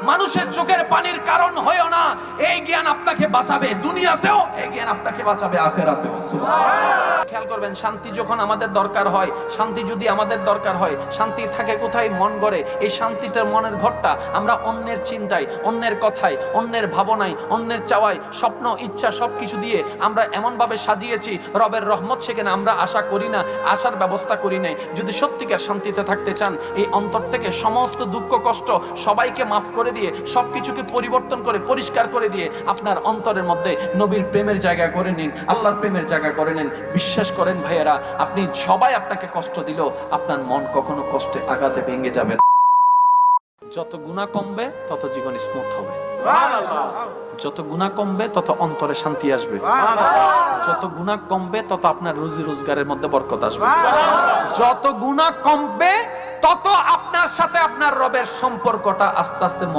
মানুষের চোখের পানির কারণ হয়ো না। এই জ্ঞান আপনাকে বাঁচাবে দুনিয়াতেও, এই জ্ঞান আপনাকে বাঁচাবে আখিরাতেও। সুবহানাল্লাহ। খেয়াল করবেন, শান্তি যখন আমাদের দরকার হয়, শান্তি যদি আমাদের দরকার হয়, শান্তি থাকে কোথায়? মন গড়ে। এই শান্তিটার মনের ঘরটা আমরা অন্যের চিন্তায়, অন্যের কথায়, অন্যের ভাবনায়, অন্যের চাওয়ায়, স্বপ্ন ইচ্ছা সবকিছু দিয়ে আমরা এমন ভাবে সাজিয়েছি, রবের রহমত সেখানে আমরা আশা করি না, আশার ব্যবস্থা করি নাই। যদি সত্যিকার শান্তিতে থাকতে চান, এই অন্তর থেকে সমস্ত দুঃখ কষ্ট সবাইকে মাফ করে দিয়ে, সবকিছুকে পরিবর্তন করে পরিষ্কার করে দিয়ে আপনার অন্তরের মধ্যে নবীর প্রেমের জায়গা করে নিন, আল্লাহর প্রেমের জায়গা করে নিন। বিশ্বাস করেন ভাইয়েরা, আপনি সবাই আপনাকে কষ্ট দিল, আপনার মন কখনো কষ্টে আঘাতে ভেঙে যাবে না। যত গুনাহ কমবে তত জীবন স্মুথ হবে। সুবহানাল্লাহ। যত গুনাহ কমবে তত অন্তরে শান্তি আসবে। সুবহানাল্লাহ। যত গুনাহ কমবে তত আপনার রুজি রোজগারের মধ্যে বরকত আসবে। সুবহানাল্লাহ। যত গুনাহ কমবে তত আপনার সাথে আপনার রবের সম্পর্কটা আস্তে আস্তে